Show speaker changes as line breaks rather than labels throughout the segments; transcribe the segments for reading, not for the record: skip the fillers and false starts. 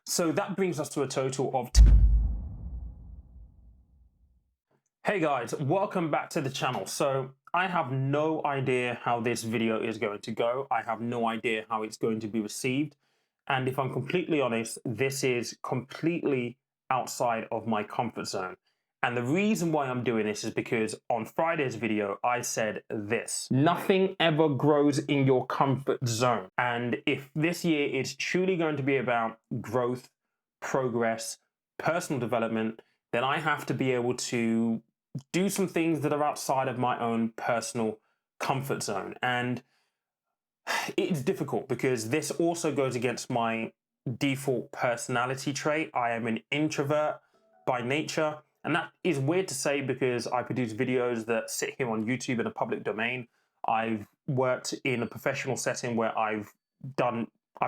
So that brings us to a total of... Hey guys, welcome back to the channel. So I have no idea how this video is going to go. I have no idea how it's going to be received. And if I'm completely honest, this is completely outside of my comfort zone. And the reason why I'm doing this is because on Friday's video, I said this: nothing ever grows in your comfort zone. And if this year is truly going to be about growth, progress, personal development, then I have to be able to do some things that are outside of my own personal comfort zone. And it's difficult because this also goes against my default personality trait. I am an introvert by nature. And that is weird to say because I produce videos that sit here on YouTube in a public domain. I've worked in a professional setting where I've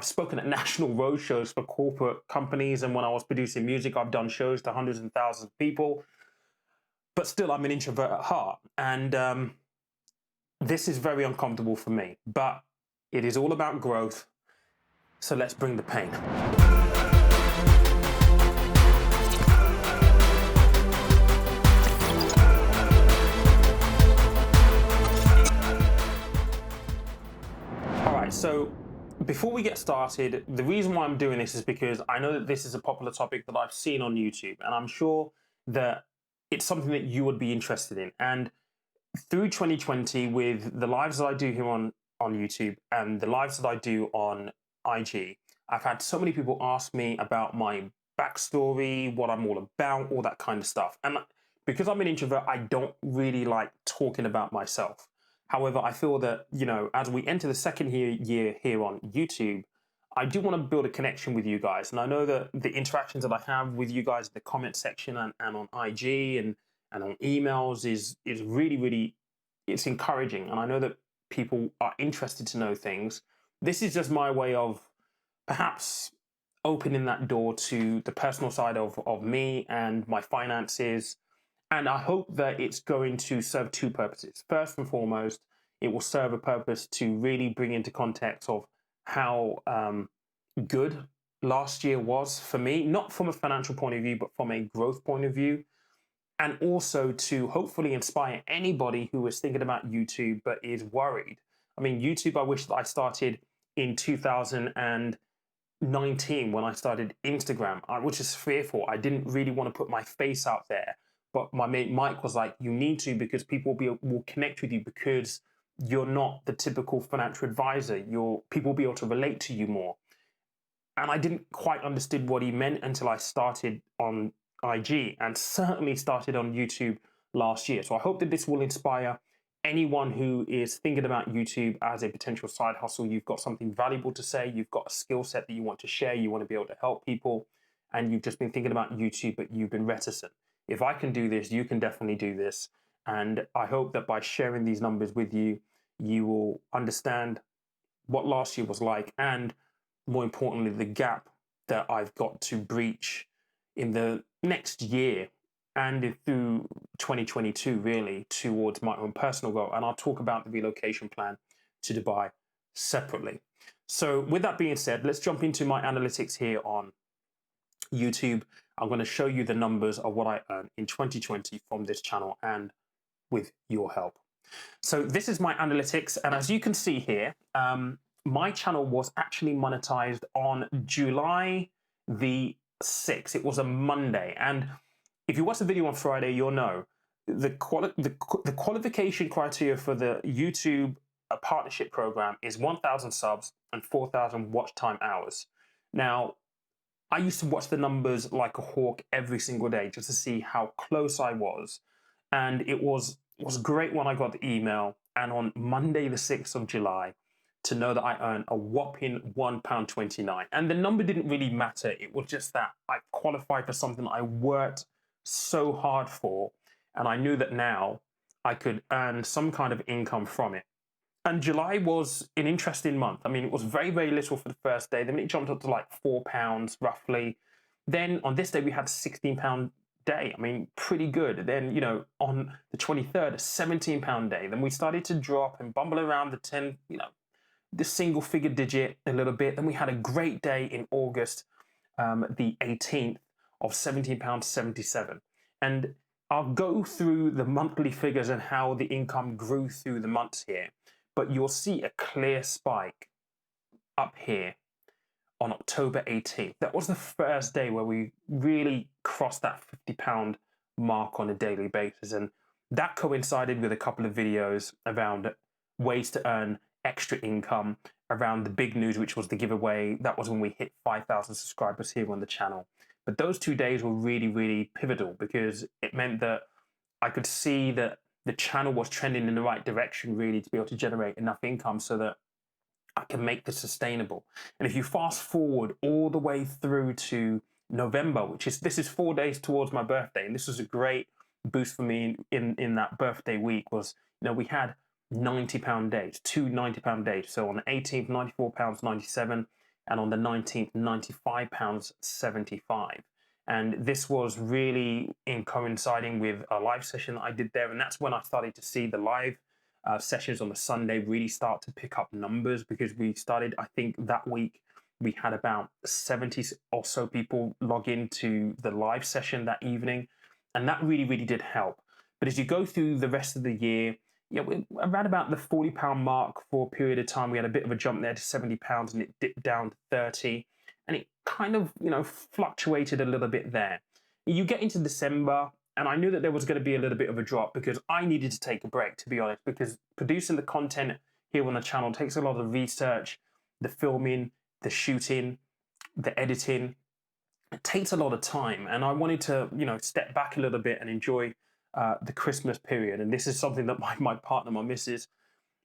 spoken at national road shows for corporate companies. And when I was producing music, I've done shows to hundreds and thousands of people. But still, I'm an introvert at heart. And this is very uncomfortable for me. But it is all about growth. So let's bring the pain. All right, so before we get started, the reason why I'm doing this is because I know that this is a popular topic that I've seen on YouTube, and I'm sure that it's something that you would be interested in. And through 2020, with the lives that I do here on YouTube and the lives that I do on IG, I've had so many people ask me about my backstory, what I'm all about, all that kind of stuff. And because I'm an introvert, I don't really like talking about myself. However, I feel that, as we enter the second year here on YouTube, I do want to build a connection with you guys. And I know that the interactions that I have with you guys in the comment section and on IG and on emails is really, really, it's encouraging. And I know that people are interested to know things. This is just my way of perhaps opening that door to the personal side of me and my finances. And I hope that it's going to serve two purposes. First and foremost, it will serve a purpose to really bring into context of how good last year was for me, not from a financial point of view, but from a growth point of view. And also to hopefully inspire anybody who is thinking about YouTube but is worried. I mean, YouTube, I wish that I started in 2019 when I started Instagram. I was just fearful. I didn't really want to put my face out there. But my mate Mike was like, you need to, because people will connect with you because you're not the typical financial advisor. People will be able to relate to you more. And I didn't quite understand what he meant until I started on IG and certainly started on YouTube last year. So I hope that this will inspire anyone who is thinking about YouTube as a potential side hustle. You've got something valuable to say. You've got a skill set that you want to share. You want to be able to help people. And you've just been thinking about YouTube, but you've been reticent. If I can do this, you can definitely do this. And I hope that by sharing these numbers with you, you will understand what last year was like, and more importantly, the gap that I've got to breach in the next year and through 2022, really, towards my own personal goal. And I'll talk about the relocation plan to Dubai separately. So with that being said, let's jump into my analytics here on YouTube. I'm going to show you the numbers of what I earned in 2020 from this channel and with your help. So this is my analytics. And as you can see here, my channel was actually monetized on July the 6th. It was a Monday. And if you watch the video on Friday, you'll know the qualification criteria for the YouTube partnership program is 1,000 subs and 4,000 watch time hours. Now, I used to watch the numbers like a hawk every single day just to see how close I was. And it was great when I got the email, and on Monday the 6th of July, to know that I earned a whopping £1.29. And the number didn't really matter. It was just that I qualified for something I worked so hard for, and I knew that now I could earn some kind of income from it. And July was an interesting month. I mean, it was very, very little for the first day. Then it jumped up to like £4 roughly. Then on this day, we had £16 day. I mean, pretty good. Then, on the 23rd, a £17 day. Then we started to drop and bumble around the 10, the single figure digit a little bit. Then we had a great day in August the 18th of £17.77. And I'll go through the monthly figures and how the income grew through the months here, but you'll see a clear spike up here on October 18th. That was the first day where we really crossed that £50 mark on a daily basis. And that coincided with a couple of videos around ways to earn extra income, around the big news, which was the giveaway. That was when we hit 5,000 subscribers here on the channel. But those 2 days were really, really pivotal because it meant that I could see that the channel was trending in the right direction, really, to be able to generate enough income so that I can make this sustainable. And if you fast forward all the way through to November, this is 4 days towards my birthday, and this was a great boost for me in that birthday week. Was, we had £90 days, two £90 days. So on the 18th, £94.97, and on the 19th, £95.75. And this was really in coinciding with a live session that I did there, and that's when I started to see the live sessions on the Sunday really start to pick up numbers, because we started, I think that week, we had about 70 or so people log into the live session that evening. And that really, really did help. But as you go through the rest of the year, we're around about the £40 mark for a period of time. We had a bit of a jump there to £70, and it dipped down to 30. And it kind of, fluctuated a little bit there. You get into December, and I knew that there was going to be a little bit of a drop because I needed to take a break, to be honest, because producing the content here on the channel takes a lot of research, the filming, the shooting, the editing. It takes a lot of time, and I wanted to, step back a little bit and enjoy the Christmas period. And this is something that my partner, my missus,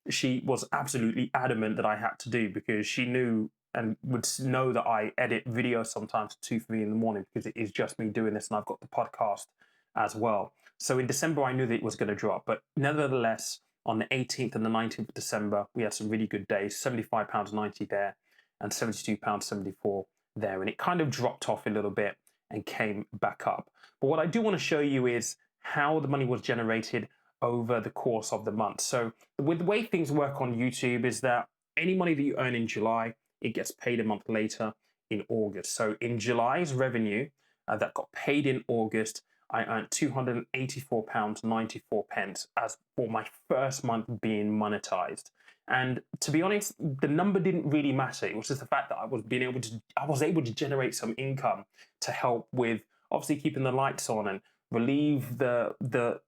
she was absolutely adamant that I had to do, because she knew and would know that I edit videos sometimes 2, 3 in the morning, because it is just me doing this, and I've got the podcast as well. So in December, I knew that it was going to drop, but nevertheless, on the 18th and the 19th of December, we had some really good days, £75.90 there and £72.74 there. And it kind of dropped off a little bit and came back up. But what I do want to show you is how the money was generated over the course of the month. So with the way things work on YouTube is that any money that you earn in July, it gets paid a month later in August. So in July's revenue that got paid in August, I earned £284.94 as for my first month being monetized. And to be honest, the number didn't really matter. It was just the fact that I was able to generate some income to help with obviously keeping the lights on and relieve the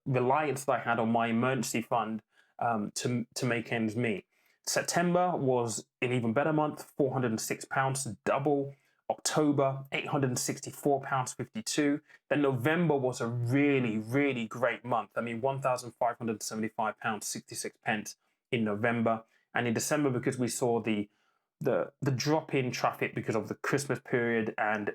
reliance that I had on my emergency fund to make ends meet. September was an even better month, £406, double. October, £864.52. Then November was a really, really great month. I mean, £1,575.66 in November. And in December, because we saw the drop in traffic because of the Christmas period, and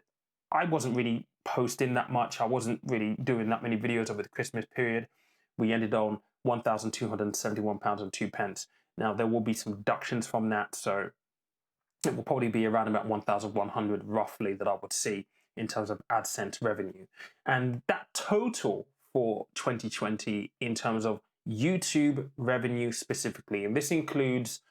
I wasn't really posting that much. I wasn't really doing that many videos over the Christmas period. We ended on £1,271.02. Now, there will be some deductions from that, so it will probably be around about 1,100 roughly that I would see in terms of AdSense revenue. And that total for 2020 in terms of YouTube revenue specifically, and this includes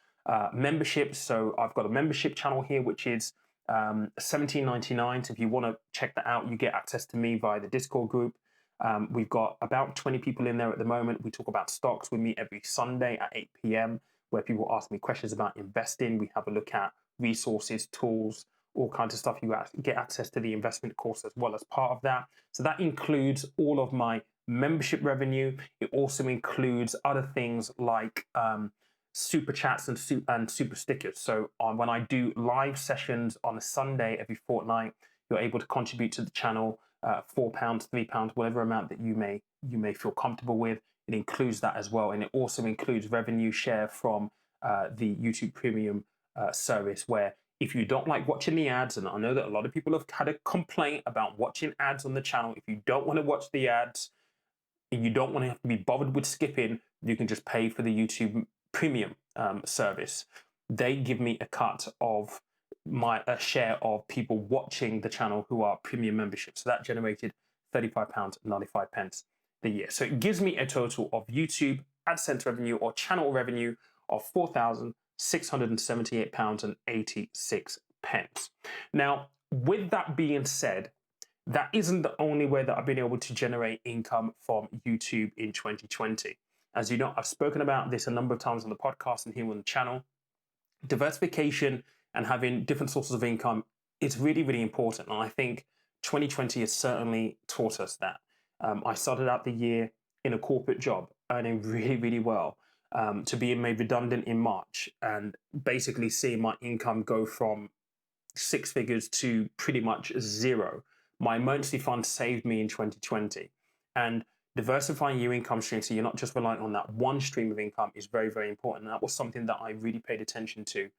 memberships. So I've got a membership channel here, which is $17.99. So if you want to check that out, you get access to me via the Discord group. We've got about 20 people in there at the moment. We talk about stocks. We meet every Sunday at 8 p.m. where people ask me questions about investing. We have a look at resources, tools, all kinds of stuff. You get access to the investment course as well as part of that. So that includes all of my membership revenue. It also includes other things like super chats and super stickers. So when I do live sessions on a Sunday every fortnight, you're able to contribute to the channel, £4, £3, whatever amount that you may feel comfortable with. It includes that as well, and it also includes revenue share from the YouTube Premium service, where if you don't like watching the ads, and I know that a lot of people have had a complaint about watching ads on the channel, if you don't want to watch the ads, and you don't want to have to be bothered with skipping, you can just pay for the YouTube Premium service. They give me a cut of a share of people watching the channel who are premium memberships. So that generated £35.95 the year. So it gives me a total of YouTube AdSense revenue or channel revenue of £4,678.86. Now, with that being said, that isn't the only way that I've been able to generate income from YouTube in 2020. As you know, I've spoken about this a number of times on the podcast and here on the channel. Diversification and having different sources of income is really, really important. And I think 2020 has certainly taught us that. I started out the year in a corporate job, earning really, really well, to being made redundant in March and basically seeing my income go from six figures to pretty much zero. My emergency fund saved me in 2020. And diversifying your income stream so you're not just reliant on that one stream of income is very, very important. And that was something that I really paid attention to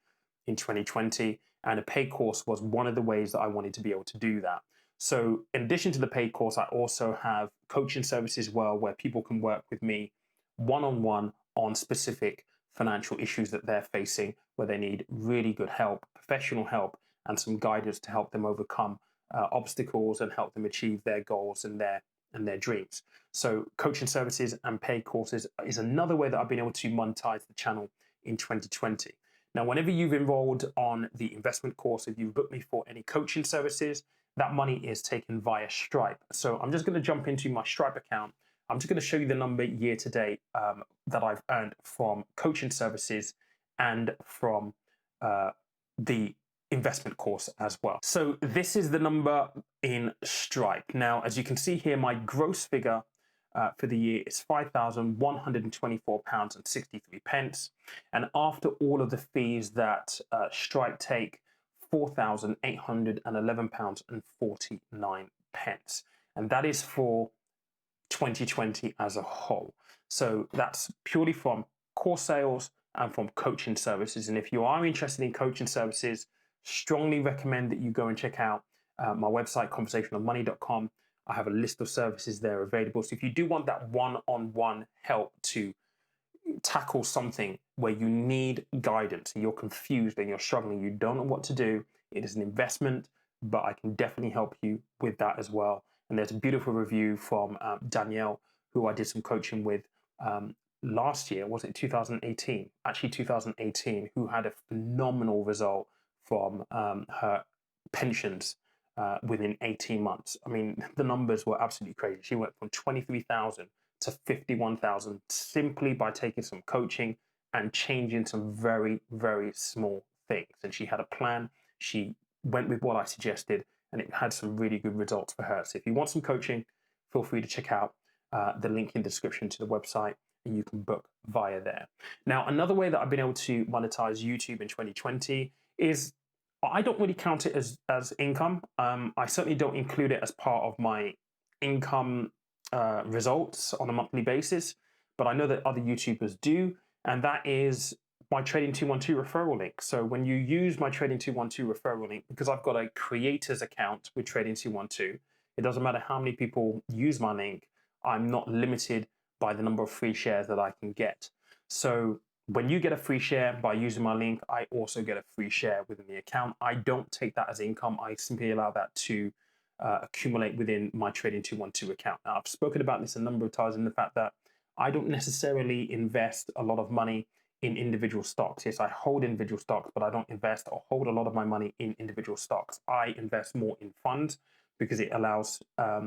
in 2020. And a paid course was one of the ways that I wanted to be able to do that. So in addition to the paid course, I also have coaching services as well, where people can work with me one-on-one on specific financial issues that they're facing, where they need really good help, professional help, and some guidance to help them overcome obstacles and help them achieve their goals and their dreams. So coaching services and paid courses is another way that I've been able to monetize the channel in 2020. Now, whenever you've enrolled on the investment course, if you've booked me for any coaching services, that money is taken via Stripe. So I'm just going to jump into my Stripe account. I'm just going to show you the number year to date that I've earned from coaching services and from the investment course as well. So this is the number in Stripe. Now, as you can see here, my gross figure for the year is £5,124.63. And after all of the fees that Stripe take, £4,811.49. And that is for 2020 as a whole. So that's purely from course sales and from coaching services. And if you are interested in coaching services, strongly recommend that you go and check out my website, conversationalmoney.com. I have a list of services there available. So if you do want that one-on-one help to tackle something where you need guidance and you're confused and you're struggling, you don't know what to do, it is an investment, but I can definitely help you with that as well. And there's a beautiful review from Danielle, who I did some coaching with last year, was it 2018? Actually 2018, who had a phenomenal result from her pensions within 18 months. I mean, the numbers were absolutely crazy. She went from 23,000 to 51,000 simply by taking some coaching and changing some very, very small things. And she had a plan. She went with what I suggested, and it had some really good results for her. So if you want some coaching, feel free to check out the link in the description to the website, and you can book via there. Now, another way that I've been able to monetize YouTube in 2020 is I don't really count it as income. I certainly don't include it as part of my income results on a monthly basis, but I know that other YouTubers do, and that is my Trading 212 referral link. So when you use my Trading 212 referral link, because I've got a creators account with Trading 212, it doesn't matter how many people use my link, I'm not limited by the number of free shares that I can get. So when you get a free share by using my link, I also get a free share within the account. I don't take that as income. I simply allow that to accumulate within my Trading 212 account. Now, I've spoken about this a number of times in the fact that I don't necessarily invest a lot of money in individual stocks. Yes, I hold individual stocks, but I don't invest or hold a lot of my money in individual stocks. I invest more in funds because it allows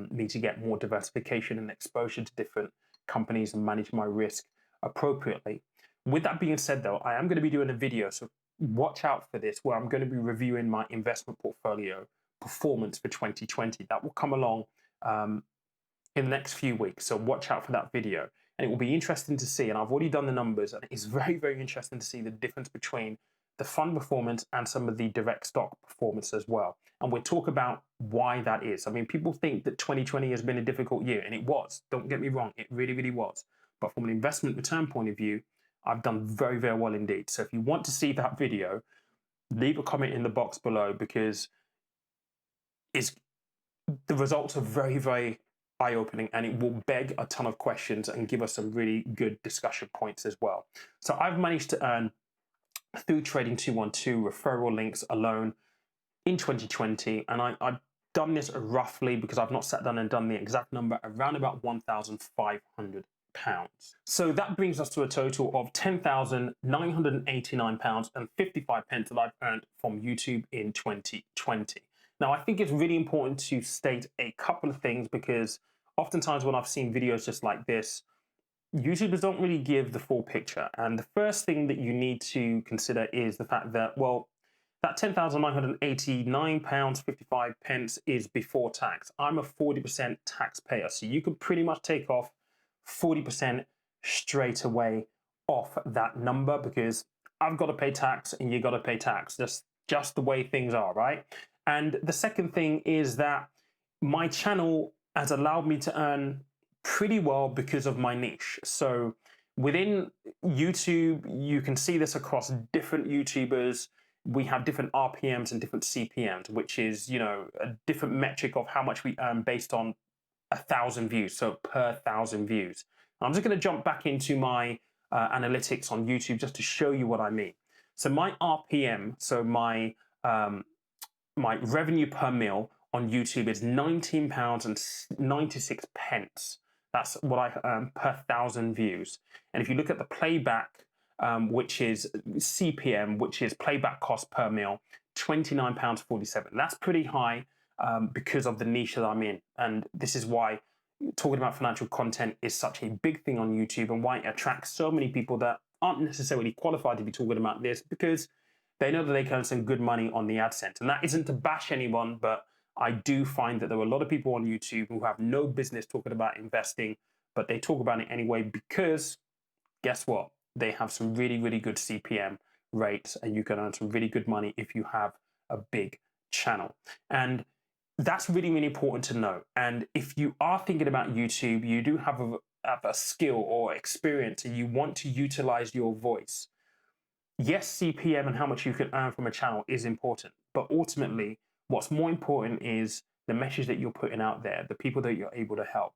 me to get more diversification and exposure to different companies and manage my risk appropriately. With that being said, though, I am going to be doing a video, so watch out for this, where I'm going to be reviewing my investment portfolio performance for 2020. That will come along in the next few weeks, so watch out for that video. And it will be interesting to see, and I've already done the numbers, and it's very, very interesting to see the difference between the fund performance and some of the direct stock performance as well. And we'll talk about why that is. I mean, people think that 2020 has been a difficult year, and it was. Don't get me wrong, it really, really was. But from an investment return point of view, I've done very, very well indeed. So if you want to see that video, leave a comment in the box below, because the results are very, very eye-opening, and it will beg a ton of questions and give us some really good discussion points as well. So I've managed to earn, through Trading 212 referral links alone in 2020, and I've done this roughly, because I've not sat down and done the exact number, around about £1,500. So that brings us to a total of £10,989.55 that I've earned from YouTube in 2020. Now, I think it's really important to state a couple of things because oftentimes when I've seen videos just like this, YouTubers don't really give the full picture. And the first thing that you need to consider is the fact that, well, that £10,989.55 is before tax. I'm a 40% taxpayer. So you could pretty much take off 40% straight away off that number because I've got to pay tax and you got to pay tax. Just the way things are, right? And the second thing is that my channel has allowed me to earn pretty well because of my niche. So within YouTube, you can see this across different YouTubers. We have different RPMs and different CPMs, which is, a different metric of how much we earn based on 1,000 views, so per 1,000 views. I'm just going to jump back into my analytics on YouTube just to show you what I mean. So my RPM, so my revenue per mil on YouTube is £19.96. That's what I earn per 1,000 views. And if you look at the playback, which is CPM, which is playback cost per mil, £29.47. That's pretty high because of the niche that I'm in. And this is why talking about financial content is such a big thing on YouTube and why it attracts so many people that aren't necessarily qualified to be talking about this because they know that they can earn some good money on the AdSense. And that isn't to bash anyone, but I do find that there are a lot of people on YouTube who have no business talking about investing, but they talk about it anyway because guess what? They have some really, really good CPM rates and you can earn some really good money if you have a big channel. And that's really, really important to know. And if you are thinking about YouTube, you do have a skill or experience and you want to utilize your voice. Yes, CPM and how much you can earn from a channel is important, but ultimately, what's more important is the message that you're putting out there, the people that you're able to help.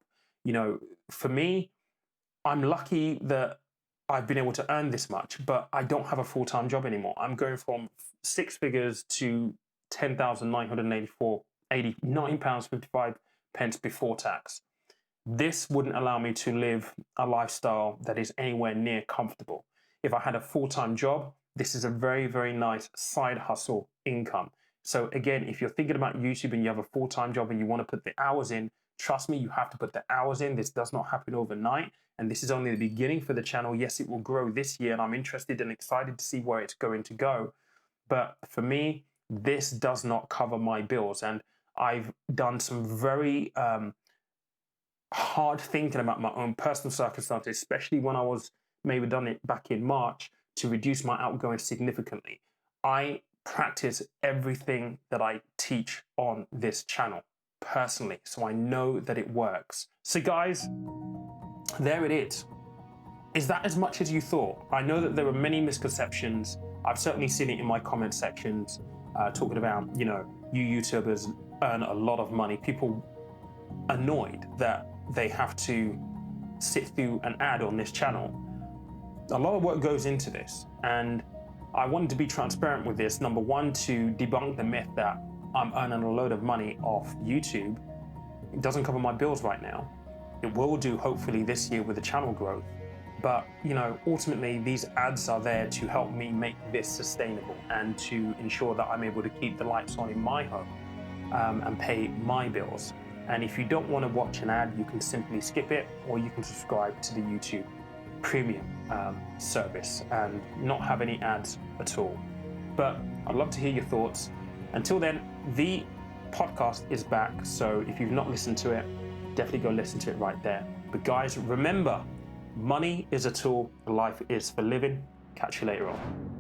For me, I'm lucky that I've been able to earn this much, but I don't have a full-time job anymore. I'm going from 6 figures to £10,989.55 before tax. This wouldn't allow me to live a lifestyle that is anywhere near comfortable. If I had a full-time job, this is a very, very nice side hustle income. So again, if you're thinking about YouTube and you have a full-time job and you want to put the hours in, trust me, you have to put the hours in. This does not happen overnight. And this is only the beginning for the channel. Yes, it will grow this year and I'm interested and excited to see where it's going to go. But for me, this does not cover my bills. And I've done some very hard thinking about my own personal circumstances, especially when I was made redundant back in March, to reduce my outgoings significantly. I practice everything that I teach on this channel personally, so I know that it works. So guys, there it is. Is that as much as you thought? I know that there are many misconceptions. I've certainly seen it in my comment sections, talking about, you YouTubers earn a lot of money. People annoyed that they have to sit through an ad on this channel. A lot of work goes into this, and I wanted to be transparent with this. Number one, to debunk the myth that I'm earning a load of money off YouTube. It doesn't cover my bills right now. It will do hopefully this year with the channel growth. But ultimately these ads are there to help me make this sustainable and to ensure that I'm able to keep the lights on in my home and pay my bills. And if you don't want to watch an ad, you can simply skip it, or you can subscribe to the YouTube Premium service and not have any ads at all. But I'd love to hear your thoughts. Until then, the podcast is back, so if you've not listened to it, definitely go listen to it right there. But guys, remember, money is a tool, life is for living. Catch you later on.